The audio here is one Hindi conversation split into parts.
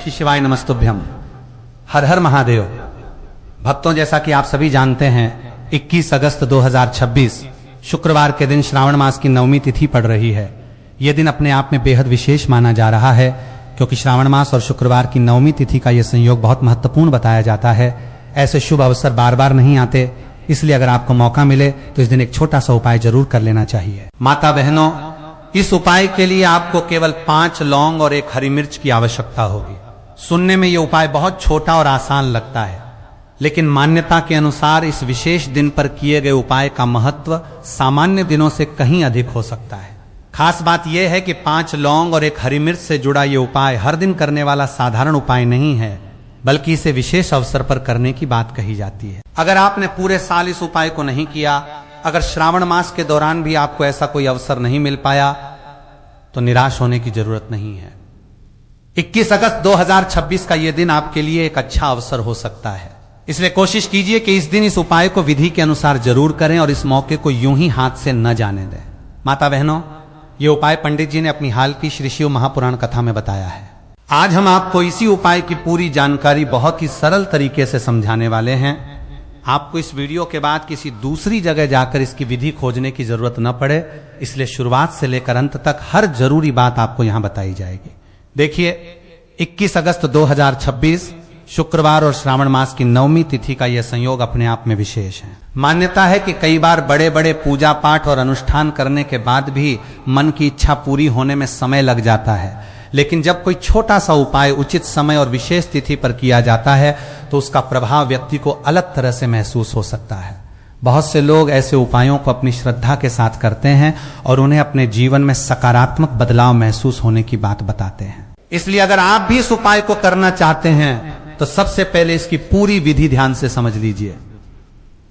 शिवाय नमस्तुभ्यम। हर हर महादेव। भक्तों, जैसा कि आप सभी जानते हैं 21 अगस्त 2026 शुक्रवार के दिन श्रावण मास की नवमी तिथि पड़ रही है। यह दिन अपने आप में बेहद विशेष माना जा रहा है क्योंकि श्रावण मास और शुक्रवार की नवमी तिथि का यह संयोग बहुत महत्वपूर्ण बताया जाता है। ऐसे शुभ अवसर बार बार नहीं आते, इसलिए अगर आपको मौका मिले तो इस दिन एक छोटा सा उपाय जरूर कर लेना चाहिए। माता बहनों, इस उपाय के लिए आपको केवल 5 लौंग और 1 हरी मिर्च की आवश्यकता होगी। सुनने में यह उपाय बहुत छोटा और आसान लगता है, लेकिन मान्यता के अनुसार इस विशेष दिन पर किए गए उपाय का महत्व सामान्य दिनों से कहीं अधिक हो सकता है। खास बात यह है कि 5 लौंग और 1 हरी मिर्च से जुड़ा यह उपाय हर दिन करने वाला साधारण उपाय नहीं है, बल्कि इसे विशेष अवसर पर करने की बात कही जाती है। अगर आपने पूरे साल इस उपाय को नहीं किया, अगर श्रावण मास के दौरान भी आपको ऐसा कोई अवसर नहीं मिल पाया, तो निराश होने की जरूरत नहीं है। 21 अगस्त 2026 का यह दिन आपके लिए एक अच्छा अवसर हो सकता है, इसलिए कोशिश कीजिए कि इस दिन इस उपाय को विधि के अनुसार जरूर करें और इस मौके को यूं ही हाथ से न जाने दें। माता बहनों, यह उपाय पंडित जी ने अपनी हाल की श्री शिव महापुराण कथा में बताया है। आज हम आपको इसी उपाय की पूरी जानकारी बहुत ही सरल तरीके से समझाने वाले हैं। आपको इस वीडियो के बाद किसी दूसरी जगह जाकर इसकी विधि खोजने की जरूरत न पड़े, इसलिए शुरुआत से लेकर अंत तक हर जरूरी बात आपको यहां बताई जाएगी। देखिए, 21 अगस्त 2026 शुक्रवार और श्रावण मास की नवमी तिथि का यह संयोग अपने आप में विशेष है। मान्यता है कि कई बार बड़े बड़े पूजा पाठ और अनुष्ठान करने के बाद भी मन की इच्छा पूरी होने में समय लग जाता है, लेकिन जब कोई छोटा सा उपाय उचित समय और विशेष तिथि पर किया जाता है तो उसका प्रभाव व्यक्ति को अलग तरह से महसूस हो सकता है। बहुत से लोग ऐसे उपायों को अपनी श्रद्धा के साथ करते हैं और उन्हें अपने जीवन में सकारात्मक बदलाव महसूस होने की बात बताते हैं। इसलिए अगर आप भी इस उपाय को करना चाहते हैं तो सबसे पहले इसकी पूरी विधि ध्यान से समझ लीजिए।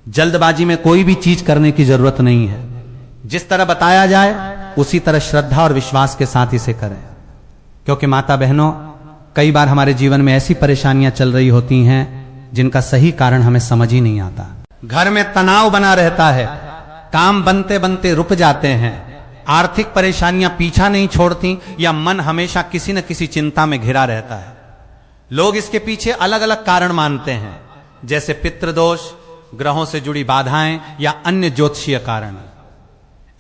जल्दबाजी में कोई भी चीज करने की जरूरत नहीं है। जिस तरह बताया जाए उसी तरह श्रद्धा और विश्वास के साथ इसे करें, क्योंकि माता बहनों, कई बार हमारे जीवन में ऐसी परेशानियां चल रही होती हैं जिनका सही कारण हमें समझ ही नहीं आता। घर में तनाव बना रहता है, काम बनते बनते रुक जाते हैं, आर्थिक परेशानियां पीछा नहीं छोड़ती, या मन हमेशा किसी न किसी चिंता में घिरा रहता है। लोग इसके पीछे अलग अलग कारण मानते हैं, जैसे पितृदोष, ग्रहों से जुड़ी बाधाएं या अन्य ज्योतिषीय कारण।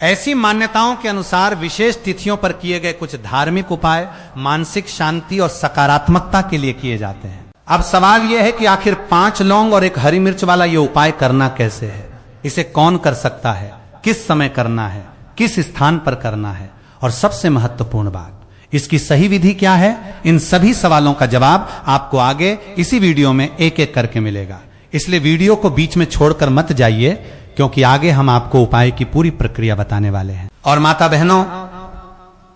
ऐसी मान्यताओं के अनुसार विशेष तिथियों पर किए गए कुछ धार्मिक उपाय मानसिक शांति और सकारात्मकता के लिए किए जाते हैं। अब सवाल यह है कि आखिर 5 लौंग और 1 हरी मिर्च वाला यह उपाय करना कैसे है, इसे कौन कर सकता है, किस समय करना है, किस स्थान पर करना है, और सबसे महत्वपूर्ण बात, इसकी सही विधि क्या है। इन सभी सवालों का जवाब आपको आगे इसी वीडियो में एक एक करके मिलेगा, इसलिए वीडियो को बीच में छोड़कर मत जाइए, क्योंकि आगे हम आपको उपाय की पूरी प्रक्रिया बताने वाले हैं। और माता बहनों,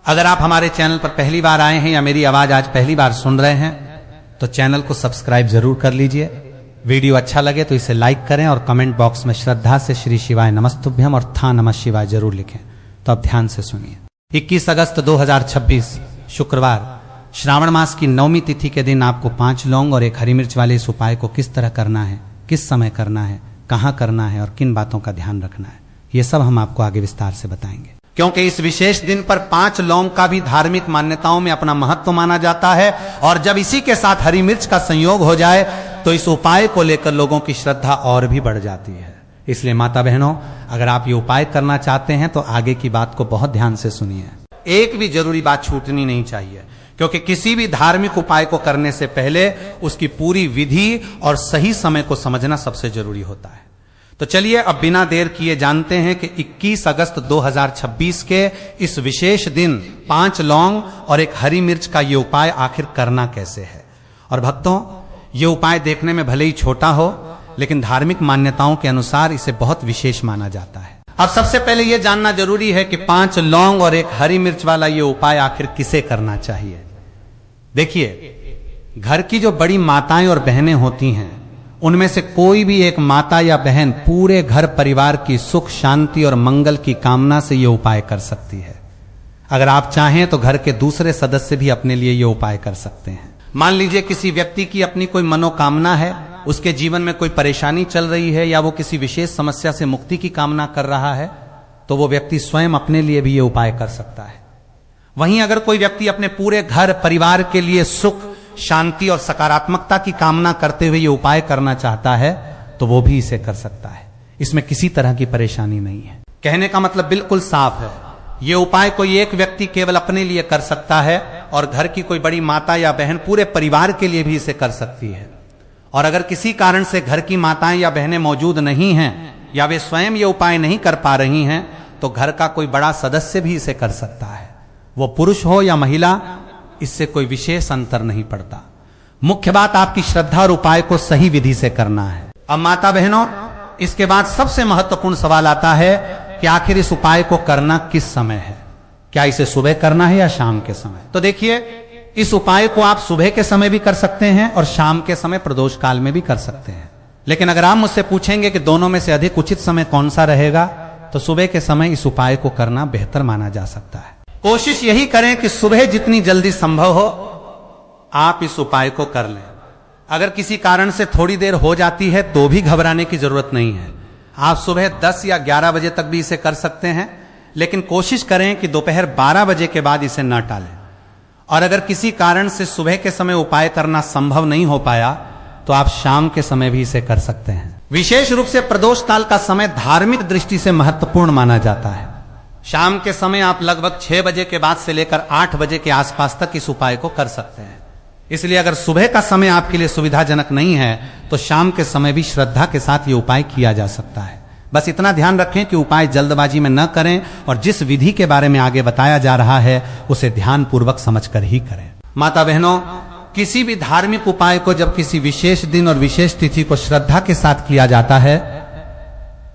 अगर आप हमारे चैनल पर पहली बार आए हैं या मेरी आवाज आज पहली बार सुन रहे हैं तो चैनल को सब्सक्राइब जरूर कर लीजिए। वीडियो अच्छा लगे तो इसे लाइक करें और कमेंट बॉक्स में श्रद्धा से श्री शिवाय नमस्तुभ्यम और था नमः शिवाय जरूर लिखें। तो अब ध्यान से सुनिए। 21 अगस्त 2026 शुक्रवार श्रावण मास की नवमी तिथि के दिन आपको 5 लौंग और 1 हरी मिर्च वाले इस उपाय को किस तरह करना है, किस समय करना है, कहां करना है और किन बातों का ध्यान रखना है, यह सब हम आपको आगे विस्तार से बताएंगे। क्योंकि इस विशेष दिन पर 5 लौंग का भी धार्मिक मान्यताओं में अपना महत्व माना जाता है, और जब इसी के साथ हरी मिर्च का संयोग हो जाए तो इस उपाय को लेकर लोगों की श्रद्धा और भी बढ़ जाती है। इसलिए माता बहनों, अगर आप ये उपाय करना चाहते हैं तो आगे की बात को बहुत ध्यान से सुनिए। एक भी जरूरी बात छूटनी नहीं चाहिए, क्योंकि किसी भी धार्मिक उपाय को करने से पहले उसकी पूरी विधि और सही समय को समझना सबसे जरूरी होता है। तो चलिए अब बिना देर किए जानते हैं कि 21 अगस्त 2026 के इस विशेष दिन 5 लौंग और 1 हरी मिर्च का ये उपाय आखिर करना कैसे है। और भक्तों, ये उपाय देखने में भले ही छोटा हो, लेकिन धार्मिक मान्यताओं के अनुसार इसे बहुत विशेष माना जाता है। अब सबसे पहले यह जानना जरूरी है कि 5 लौंग और 1 हरी मिर्च वाला ये उपाय आखिर किसे करना चाहिए। देखिए, घर की जो बड़ी माताएं और बहनें होती हैं, उनमें से कोई भी एक माता या बहन पूरे घर परिवार की सुख शांति और मंगल की कामना से यह उपाय कर सकती है। अगर आप चाहें तो घर के दूसरे सदस्य भी अपने लिए यह उपाय कर सकते हैं। मान लीजिए किसी व्यक्ति की अपनी कोई मनोकामना है, उसके जीवन में कोई परेशानी चल रही है या वो किसी विशेष समस्या से मुक्ति की कामना कर रहा है, तो वो व्यक्ति स्वयं अपने लिए भी ये उपाय कर सकता है। वहीं अगर कोई व्यक्ति अपने पूरे घर परिवार के लिए सुख शांति और सकारात्मकता की कामना करते हुए ये उपाय करना चाहता है तो वो भी इसे कर सकता है। इसमें किसी तरह की परेशानी नहीं है। कहने का मतलब बिल्कुल साफ है, ये उपाय कोई एक व्यक्ति केवल अपने लिए कर सकता है और घर की कोई बड़ी माता या बहन पूरे परिवार के लिए भी इसे कर सकती है। और अगर किसी कारण से घर की माताएं या बहनें मौजूद नहीं हैं या वे स्वयं ये उपाय नहीं कर पा रही हैं तो घर का कोई बड़ा सदस्य भी इसे कर सकता है, वो पुरुष हो या महिला, इससे कोई विशेष अंतर नहीं पड़ता। मुख्य बात आपकी श्रद्धा और उपाय को सही विधि से करना है। अब माता बहनों, इसके बाद सबसे महत्वपूर्ण सवाल आता है कि आखिर इस उपाय को करना किस समय है, क्या इसे सुबह करना है या शाम के समय। तो देखिए, इस उपाय को आप सुबह के समय भी कर सकते हैं और शाम के समय प्रदोष काल में भी कर सकते हैं। लेकिन अगर आप मुझसे पूछेंगे कि दोनों में से अधिक उचित समय कौन सा रहेगा, तो सुबह के समय इस उपाय को करना बेहतर माना जा सकता है। कोशिश यही करें कि सुबह जितनी जल्दी संभव हो आप इस उपाय को कर लें। अगर किसी कारण से थोड़ी देर हो जाती है तो भी घबराने की जरूरत नहीं है। आप सुबह 10 या 11 बजे तक भी इसे कर सकते हैं, लेकिन कोशिश करें कि दोपहर 12 बजे के बाद इसे न टालें। और अगर किसी कारण से सुबह के समय उपाय करना संभव नहीं हो पाया तो आप शाम के समय भी इसे कर सकते हैं। विशेष रूप से प्रदोष काल का समय धार्मिक दृष्टि से महत्वपूर्ण माना जाता है। शाम के समय आप लगभग 6 बजे के बाद से लेकर 8 बजे के आसपास तक इस उपाय को कर सकते हैं। इसलिए अगर सुबह का समय आपके लिए सुविधाजनक नहीं है तो शाम के समय भी श्रद्धा के साथ ये उपाय किया जा सकता है। बस इतना ध्यान रखें कि उपाय जल्दबाजी में न करें और जिस विधि के बारे में आगे बताया जा रहा है उसे ध्यान पूर्वक समझकर ही करें। माता बहनों, किसी भी धार्मिक उपाय को जब किसी विशेष दिन और विशेष तिथि को श्रद्धा के साथ किया जाता है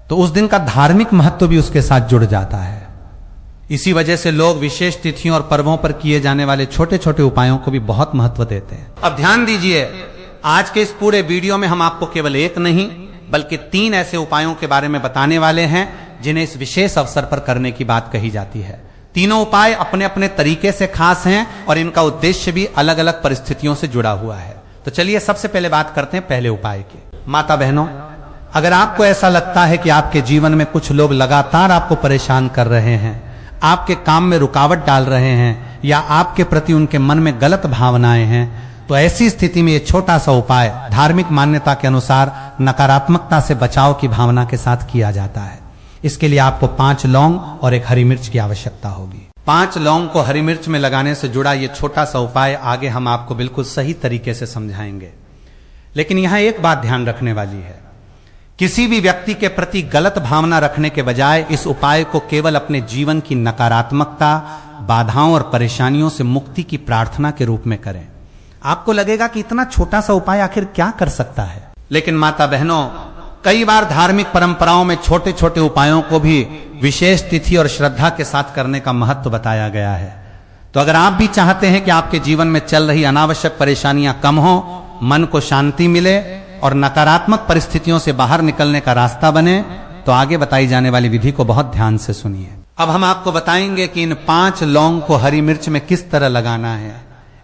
तो उस दिन का धार्मिक महत्व भी उसके साथ जुड़ जाता है। इसी वजह से लोग विशेष तिथियों और पर्वों पर किए जाने वाले छोटे छोटे उपायों को भी बहुत महत्व देते हैं। अब ध्यान दीजिए, आज के इस पूरे वीडियो में हम आपको केवल एक नहीं बल्कि 3 ऐसे उपायों के बारे में बताने वाले हैं जिन्हें इस विशेष अवसर पर करने की बात कही जाती है। तीनों उपाय अपने अपने तरीके से खास हैं और इनका उद्देश्य भी अलग अलग परिस्थितियों से जुड़ा हुआ है। तो चलिए सबसे पहले बात करते हैं पहले उपाय की। माता बहनों, अगर आपको ऐसा लगता है कि आपके जीवन में कुछ लोग लगातार आपको परेशान कर रहे हैं, आपके काम में रुकावट डाल रहे हैं या आपके प्रति उनके मन में गलत भावनाएं हैं, तो ऐसी स्थिति में ये छोटा सा उपाय धार्मिक मान्यता के अनुसार नकारात्मकता से बचाव की भावना के साथ किया जाता है। इसके लिए आपको 5 लौंग और 1 हरी मिर्च की आवश्यकता होगी। 5 लौंग को हरी मिर्च में लगाने से जुड़ा ये छोटा सा उपाय आगे हम आपको बिल्कुल सही तरीके से समझाएंगे। लेकिन यहां एक बात ध्यान रखने वाली है, किसी भी व्यक्ति के प्रति गलत भावना रखने के बजाय इस उपाय को केवल अपने जीवन की नकारात्मकता, बाधाओं और परेशानियों से मुक्ति की प्रार्थना के रूप में करें। आपको लगेगा कि इतना छोटा सा उपाय आखिर क्या कर सकता है, लेकिन माता बहनों, कई बार धार्मिक परंपराओं में छोटे छोटे उपायों को भी विशेष तिथि और श्रद्धा के साथ करने का महत्व बताया गया है। तो अगर आप भी चाहते हैं कि आपके जीवन में चल रही अनावश्यक परेशानियां कम हो, मन को शांति मिले और नकारात्मक परिस्थितियों से बाहर निकलने का रास्ता बने, तो आगे बताई जाने वाली विधि को बहुत ध्यान से सुनिए। अब हम आपको बताएंगे कि इन 5 लौंग को हरी मिर्च में किस तरह लगाना है,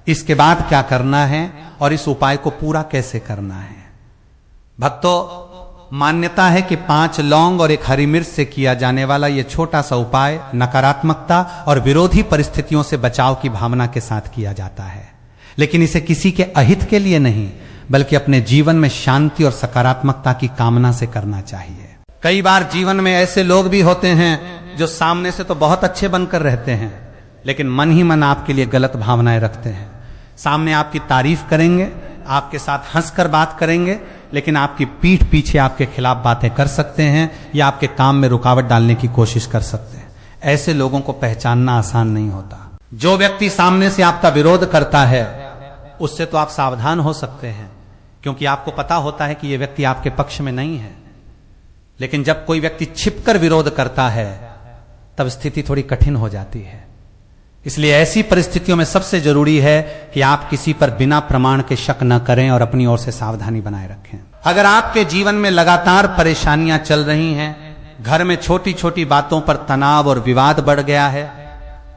इसके बाद क्या करना है और इस उपाय को पूरा कैसे करना है। भक्तों, मान्यता है कि 5 लौंग और 1 हरी मिर्च से किया जाने वाला यह छोटा सा उपाय नकारात्मकता और विरोधी परिस्थितियों से बचाव की भावना के साथ किया जाता है, लेकिन इसे किसी के अहित के लिए नहीं बल्कि अपने जीवन में शांति और सकारात्मकता की कामना से करना चाहिए। कई बार जीवन में ऐसे लोग भी होते हैं जो सामने से तो बहुत अच्छे बनकर रहते हैं, लेकिन मन ही मन आपके लिए गलत भावनाएं रखते हैं। सामने आपकी तारीफ करेंगे, आपके साथ हंसकर बात करेंगे, लेकिन आपकी पीठ पीछे आपके खिलाफ बातें कर सकते हैं या आपके काम में रुकावट डालने की कोशिश कर सकते हैं। ऐसे लोगों को पहचानना आसान नहीं होता। जो व्यक्ति सामने से आपका विरोध करता है उससे तो आप सावधान हो सकते हैं, क्योंकि आपको पता होता है कि यह व्यक्ति आपके पक्ष में नहीं है। लेकिन जब कोई व्यक्ति छिपकर विरोध करता है तब स्थिति थोड़ी कठिन हो जाती है। इसलिए ऐसी परिस्थितियों में सबसे जरूरी है कि आप किसी पर बिना प्रमाण के शक न करें और अपनी ओर से सावधानी बनाए रखें। अगर आपके जीवन में लगातार परेशानियां चल रही हैं, घर में छोटी छोटी बातों पर तनाव और विवाद बढ़ गया है,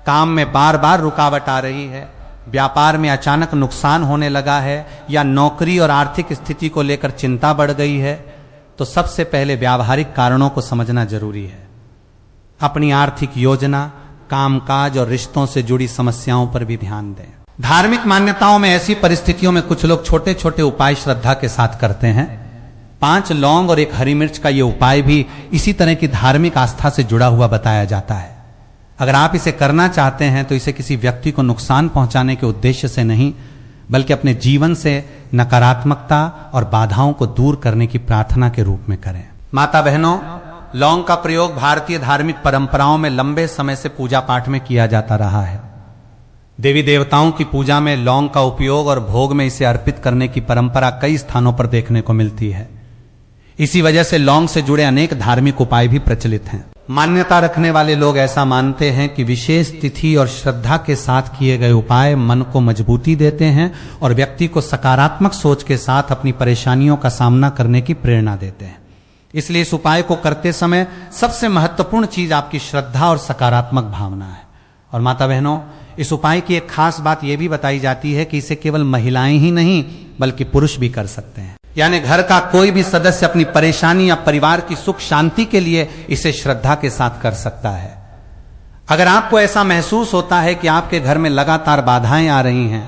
काम में बार बार रुकावट आ रही है, व्यापार में अचानक नुकसान होने लगा है या नौकरी और आर्थिक स्थिति को लेकर चिंता बढ़ गई है, तो सबसे पहले व्यावहारिक कारणों को समझना जरूरी है। अपनी आर्थिक योजना, कामकाज और रिश्तों से जुड़ी समस्याओं पर भी ध्यान दें। धार्मिक मान्यताओं में ऐसी परिस्थितियों में कुछ लोग छोटे छोटे उपाय श्रद्धा के साथ करते हैं। 5 लौंग और 1 हरी मिर्च का यह उपाय भी इसी तरह की धार्मिक आस्था से जुड़ा हुआ बताया जाता है। अगर आप इसे करना चाहते हैं तो इसे किसी व्यक्ति को नुकसान पहुंचाने के उद्देश्य से नहीं, बल्कि अपने जीवन से नकारात्मकता और बाधाओं को दूर करने की प्रार्थना के रूप में करें। माता बहनों, लौंग का प्रयोग भारतीय धार्मिक परंपराओं में लंबे समय से पूजा पाठ में किया जाता रहा है। देवी देवताओं की पूजा में लौंग का उपयोग और भोग में इसे अर्पित करने की परंपरा कई स्थानों पर देखने को मिलती है। इसी वजह से लौंग से जुड़े अनेक धार्मिक उपाय भी प्रचलित हैं। मान्यता रखने वाले लोग ऐसा मानते हैं कि विशेष तिथि और श्रद्धा के साथ किए गए उपाय मन को मजबूती देते हैं और व्यक्ति को सकारात्मक सोच के साथ अपनी परेशानियों का सामना करने की प्रेरणा देते हैं। इसलिए इस उपाय को करते समय सबसे महत्वपूर्ण चीज आपकी श्रद्धा और सकारात्मक भावना है। और माता बहनों, इस उपाय की एक खास बात यह भी बताई जाती है कि इसे केवल महिलाएं ही नहीं बल्कि पुरुष भी कर सकते हैं। यानी घर का कोई भी सदस्य अपनी परेशानी या परिवार की सुख शांति के लिए इसे श्रद्धा के साथ कर सकता है। अगर आपको ऐसा महसूस होता है कि आपके घर में लगातार बाधाएं आ रही हैं,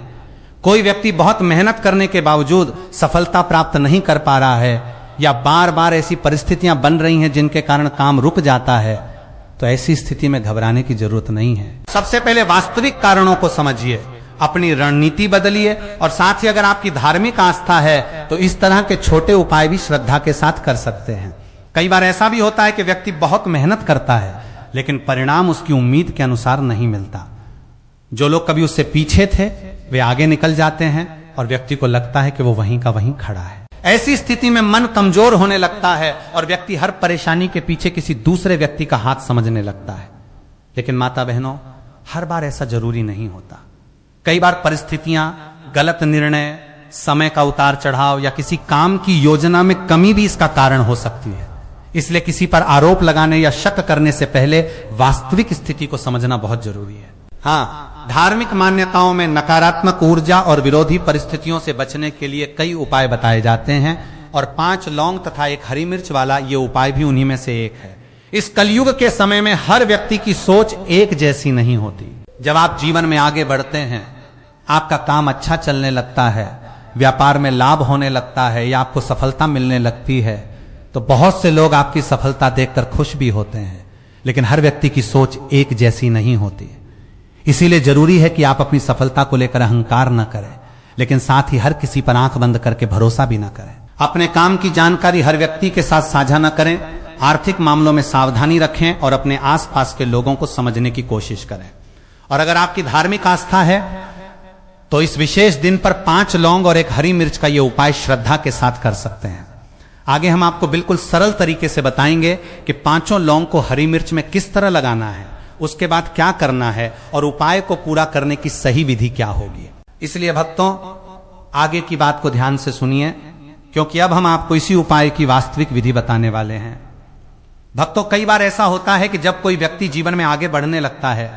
कोई व्यक्ति बहुत मेहनत करने के बावजूद सफलता प्राप्त नहीं कर पा रहा है, या बार बार ऐसी परिस्थितियां बन रही हैं जिनके कारण काम रुक जाता है, तो ऐसी स्थिति में घबराने की जरूरत नहीं है। सबसे पहले वास्तविक कारणों को समझिए, अपनी रणनीति बदलिए और साथ ही अगर आपकी धार्मिक आस्था है तो इस तरह के छोटे उपाय भी श्रद्धा के साथ कर सकते हैं। कई बार ऐसा भी होता है कि व्यक्ति बहुत मेहनत करता है लेकिन परिणाम उसकी उम्मीद के अनुसार नहीं मिलता। जो लोग कभी उससे पीछे थे वे आगे निकल जाते हैं और व्यक्ति को लगता है कि वो वहीं का वहीं खड़ा है। ऐसी स्थिति में मन कमजोर होने लगता है और व्यक्ति हर परेशानी के पीछे किसी दूसरे व्यक्ति का हाथ समझने लगता है। लेकिन माता बहनों, हर बार ऐसा जरूरी नहीं होता। कई बार परिस्थितियां, गलत निर्णय, समय का उतार चढ़ाव या किसी काम की योजना में कमी भी इसका कारण हो सकती है। इसलिए किसी पर आरोप लगाने या शक करने से पहले वास्तविक स्थिति को समझना बहुत जरूरी है। हाँ, धार्मिक मान्यताओं में नकारात्मक ऊर्जा और विरोधी परिस्थितियों से बचने के लिए कई उपाय बताए जाते हैं और 5 लौंग तथा 1 हरी मिर्च वाला ये उपाय भी उन्हीं में से एक है। इस कलयुग के समय में हर व्यक्ति की सोच एक जैसी नहीं होती। जब आप जीवन में आगे बढ़ते हैं, आपका काम अच्छा चलने लगता है, व्यापार में लाभ होने लगता है या आपको सफलता मिलने लगती है, तो बहुत से लोग आपकी सफलता देखकर खुश भी होते हैं, लेकिन हर व्यक्ति की सोच एक जैसी नहीं होती। इसीलिए जरूरी है कि आप अपनी सफलता को लेकर अहंकार न करें, लेकिन साथ ही हर किसी पर आंख बंद करके भरोसा भी न करें। अपने काम की जानकारी हर व्यक्ति के साथ साझा न करें, आर्थिक मामलों में सावधानी रखें और अपने आसपास के लोगों को समझने की कोशिश करें। और अगर आपकी धार्मिक आस्था है तो इस विशेष दिन पर 5 लौंग और 1 हरी मिर्च का यह उपाय श्रद्धा के साथ कर सकते हैं। आगे हम आपको बिल्कुल सरल तरीके से बताएंगे कि 5 लौंग को हरी मिर्च में किस तरह लगाना है, उसके बाद क्या करना है और उपाय को पूरा करने की सही विधि क्या होगी। इसलिए भक्तों, आगे की बात को ध्यान से सुनिए, क्योंकि अब हम आपको इसी उपाय की वास्तविक विधि बताने वाले हैं। भक्तों, कई बार ऐसा होता है कि जब कोई व्यक्ति जीवन में आगे बढ़ने लगता है,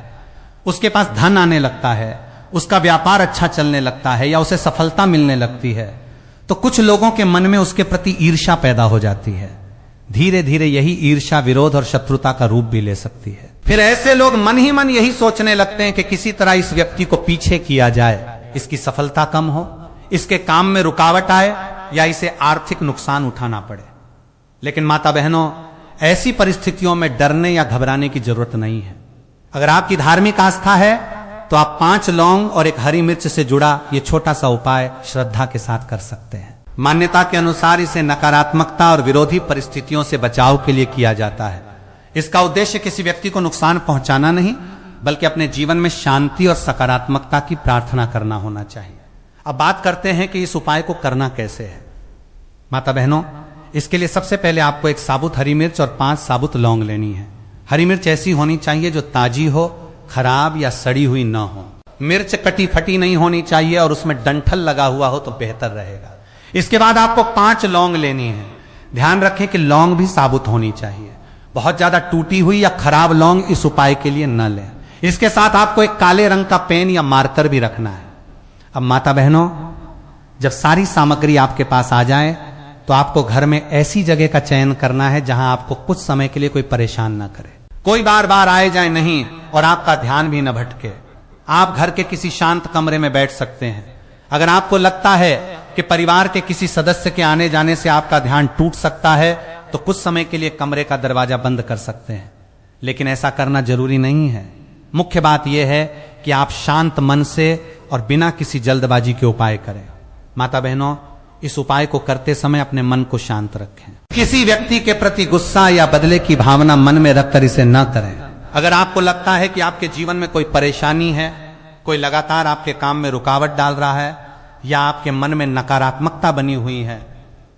उसके पास धन आने लगता है, उसका व्यापार अच्छा चलने लगता है या उसे सफलता मिलने लगती है, तो कुछ लोगों के मन में उसके प्रति ईर्ष्या पैदा हो जाती है। धीरे धीरे यही ईर्ष्या विरोध और शत्रुता का रूप भी ले सकती है। फिर ऐसे लोग मन ही मन यही सोचने लगते हैं कि किसी तरह इस व्यक्ति को पीछे किया जाए, इसकी सफलता कम हो, इसके काम में रुकावट आए या इसे आर्थिक नुकसान उठाना पड़े। लेकिन माता बहनों, ऐसी परिस्थितियों में डरने या घबराने की जरूरत नहीं है। अगर आपकी धार्मिक आस्था है तो आप 5 लौंग और 1 हरी मिर्च से जुड़ा ये छोटा सा उपाय श्रद्धा के साथ कर सकते हैं। मान्यता के अनुसार इसे नकारात्मकता और विरोधी परिस्थितियों से बचाव के लिए किया जाता है। इसका उद्देश्य किसी व्यक्ति को नुकसान पहुंचाना नहीं, बल्कि अपने जीवन में शांति और सकारात्मकता की प्रार्थना करना होना चाहिए। अब बात करते हैं कि इस उपाय को करना कैसे है। माता बहनों, इसके लिए सबसे पहले आपको 1 साबुत हरी मिर्च और 5 साबुत लौंग लेनी है। हरी मिर्च ऐसी होनी चाहिए जो ताजी हो, खराब या सड़ी हुई ना हो। मिर्च कटी फटी नहीं होनी चाहिए और उसमें डंठल लगा हुआ हो तो बेहतर रहेगा। इसके बाद आपको 5 लौंग लेनी है। ध्यान रखें कि लौंग भी साबुत होनी चाहिए। बहुत ज्यादा टूटी हुई या खराब लौंग इस उपाय के लिए न लें। इसके साथ आपको 1 काले रंग का पेन या मार्कर भी रखना है। अब माता बहनों, जब सारी सामग्री आपके पास आ जाए तो आपको घर में ऐसी जगह का चयन करना है जहां आपको कुछ समय के लिए कोई परेशान ना करे, कोई बार बार आए जाए नहीं और आपका ध्यान भी न भटके। आप घर के किसी शांत कमरे में बैठ सकते हैं। अगर आपको लगता है कि परिवार के किसी सदस्य के आने जाने से आपका ध्यान टूट सकता है तो कुछ समय के लिए कमरे का दरवाजा बंद कर सकते हैं, लेकिन ऐसा करना जरूरी नहीं है। मुख्य बात यह है कि आप शांत मन से और बिना किसी जल्दबाजी के उपाय करें। माता बहनों, इस उपाय को करते समय अपने मन को शांत रखें। किसी व्यक्ति के प्रति गुस्सा या बदले की भावना मन में रखकर इसे न करें। अगर आपको लगता है कि आपके जीवन में कोई परेशानी है, कोई लगातार आपके काम में रुकावट डाल रहा है या आपके मन में नकारात्मकता बनी हुई है,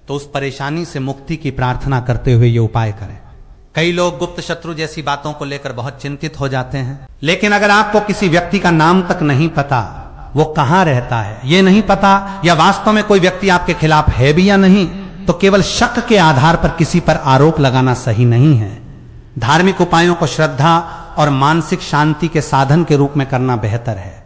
तो उस परेशानी से मुक्ति की प्रार्थना करते हुए ये उपाय करें। कई लोग गुप्त शत्रु जैसी बातों को लेकर बहुत चिंतित हो जाते हैं, लेकिन अगर आपको किसी व्यक्ति का नाम तक नहीं पता, वो कहां रहता है ये नहीं पता, या वास्तव में कोई व्यक्ति आपके खिलाफ है भी या नहीं, तो केवल शक के आधार पर किसी पर आरोप लगाना सही नहीं है। धार्मिक उपायों को श्रद्धा और मानसिक शांति के साधन के रूप में करना बेहतर है।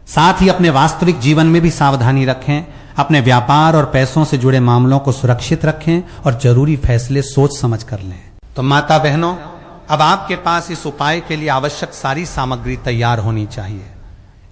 साथ ही अपने वास्तविक जीवन में भी सावधानी रखें, अपने व्यापार और पैसों से जुड़े मामलों को सुरक्षित रखें और जरूरी फैसले सोच समझ कर लें। तो माता बहनों, अब आपके पास इस उपाय के लिए आवश्यक सारी सामग्री तैयार होनी चाहिए।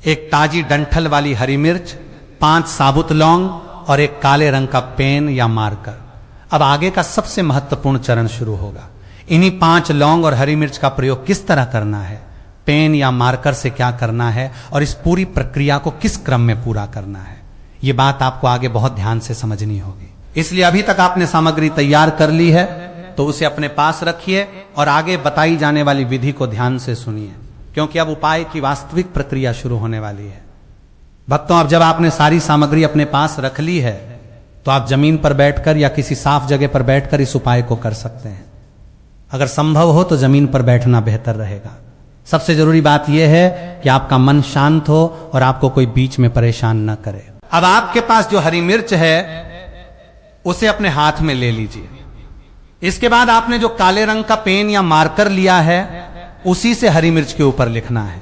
एक ताजी डंठल वाली हरी मिर्च, 5 साबुत लौंग और एक काले रंग का पेन या मार्कर। अब आगे का सबसे महत्वपूर्ण चरण शुरू होगा। इन्हीं 5 लौंग और हरी मिर्च का प्रयोग किस तरह करना है, पेन या मार्कर से क्या करना है और इस पूरी प्रक्रिया को किस क्रम में पूरा करना है, ये बात आपको आगे बहुत ध्यान से समझनी होगी। इसलिए अभी तक आपने सामग्री तैयार कर ली है तो उसे अपने पास रखिए और आगे बताई जाने वाली विधि को ध्यान से सुनिए, क्योंकि अब उपाय की वास्तविक प्रक्रिया शुरू होने वाली है। भक्तों, अब जब आपने सारी सामग्री अपने पास रख ली है तो आप जमीन पर बैठकर या किसी साफ जगह पर बैठकर इस उपाय को कर सकते हैं। अगर संभव हो तो जमीन पर बैठना बेहतर रहेगा। सबसे जरूरी बात यह है कि आपका मन शांत हो और आपको कोई बीच में परेशान न करे। अब आपके पास जो हरी मिर्च है उसे अपने हाथ में ले लीजिए। इसके बाद आपने जो काले रंग का पेन या मार्कर लिया है उसी से हरी मिर्च के ऊपर लिखना है।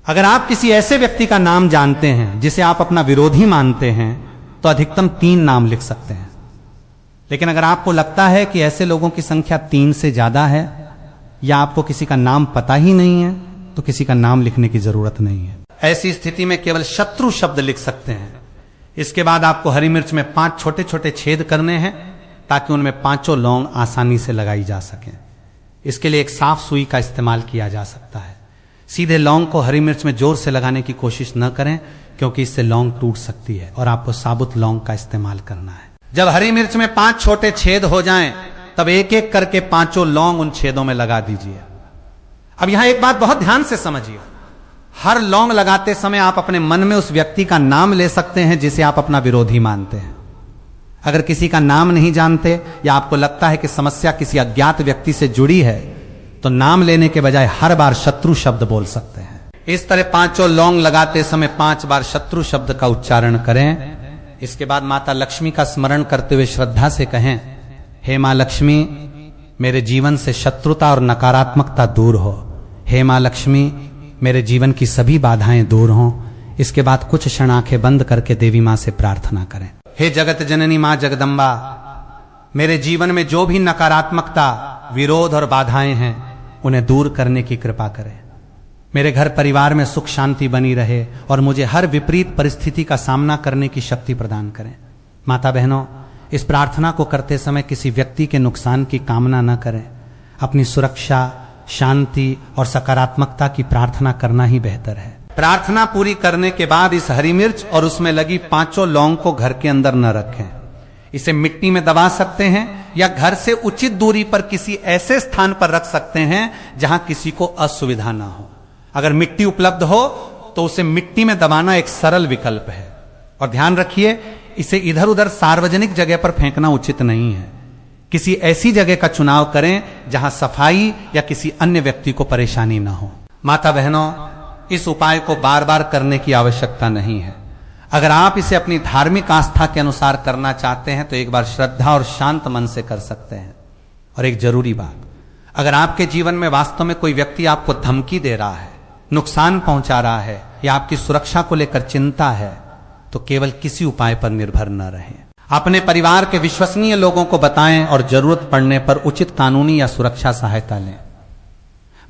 अगर आप किसी ऐसे व्यक्ति का नाम जानते हैं जिसे आप अपना विरोधी मानते हैं तो अधिकतम 3 नाम लिख सकते हैं, लेकिन अगर आपको लगता है कि ऐसे लोगों की संख्या 3 से ज्यादा है या आपको किसी का नाम पता ही नहीं है तो किसी का नाम लिखने की जरूरत नहीं है। ऐसी स्थिति में केवल शत्रु शब्द लिख सकते हैं। इसके बाद आपको हरी मिर्च में 5 छोटे छोटे छेद करने हैं ताकि उनमें 5 लौंग आसानी से लगाई जा सके। इसके लिए एक साफ सुई का इस्तेमाल किया जा सकता है। सीधे लौंग को हरी मिर्च में जोर से लगाने की कोशिश न करें, क्योंकि इससे लौंग टूट सकती है और आपको साबुत लौंग का इस्तेमाल करना है। जब हरी मिर्च में 5 छोटे छेद हो जाएं, तब एक एक करके 5 लौंग उन छेदों में लगा दीजिए। अब यहां एक बात बहुत ध्यान से समझिए, हर लौंग लगाते समय आप अपने मन में उस व्यक्ति का नाम ले सकते हैं जिसे आप अपना विरोधी मानते हैं। अगर किसी का नाम नहीं जानते या आपको लगता है कि समस्या किसी अज्ञात व्यक्ति से जुड़ी है, तो नाम लेने के बजाय हर बार शत्रु शब्द बोल सकते हैं। इस तरह 5 लौंग लगाते समय 5 बार शत्रु शब्द का उच्चारण करें। इसके बाद माता लक्ष्मी का स्मरण करते हुए श्रद्धा से कहें, हे मां लक्ष्मी, मेरे जीवन से शत्रुता और नकारात्मकता दूर हो। हे मां लक्ष्मी, मेरे जीवन की सभी बाधाएं दूर हों। इसके बाद कुछ क्षण आंखें बंद करके देवी मां से प्रार्थना करें, हे जगत जननी मां जगदम्बा, मेरे जीवन में जो भी नकारात्मकता, विरोध और बाधाएं हैं उन्हें दूर करने की कृपा करें। मेरे घर परिवार में सुख शांति बनी रहे और मुझे हर विपरीत परिस्थिति का सामना करने की शक्ति प्रदान करें। माता बहनों, इस प्रार्थना को करते समय किसी व्यक्ति के नुकसान की कामना न करें। अपनी सुरक्षा, शांति और सकारात्मकता की प्रार्थना करना ही बेहतर है। प्रार्थना पूरी करने के बाद इस हरी मिर्च और उसमें लगी 5 लौंग को घर के अंदर न रखें। इसे मिट्टी में दबा सकते हैं या घर से उचित दूरी पर किसी ऐसे स्थान पर रख सकते हैं जहां किसी को असुविधा ना हो। अगर मिट्टी उपलब्ध हो तो उसे मिट्टी में दबाना एक सरल विकल्प है। और ध्यान रखिए, इसे इधर उधर सार्वजनिक जगह पर फेंकना उचित नहीं है। किसी ऐसी जगह का चुनाव करें जहां सफाई या किसी अन्य व्यक्ति को परेशानी न हो। माता बहनों, इस उपाय को बार बार करने की आवश्यकता नहीं है। अगर आप इसे अपनी धार्मिक आस्था के अनुसार करना चाहते हैं तो एक बार श्रद्धा और शांत मन से कर सकते हैं। और एक जरूरी बात, अगर आपके जीवन में वास्तव में कोई व्यक्ति आपको धमकी दे रहा है, नुकसान पहुंचा रहा है या आपकी सुरक्षा को लेकर चिंता है, तो केवल किसी उपाय पर निर्भर न रहें। अपने परिवार के विश्वसनीय लोगों को बताएं और जरूरत पड़ने पर उचित कानूनी या सुरक्षा सहायता लें।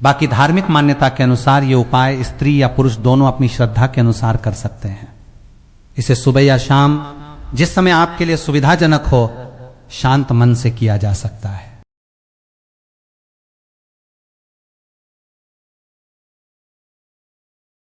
बाकी धार्मिक मान्यता के अनुसार ये उपाय स्त्री या पुरुष दोनों अपनी श्रद्धा के अनुसार कर सकते हैं। इसे सुबह या शाम जिस समय आपके लिए सुविधाजनक हो शांत मन से किया जा सकता है।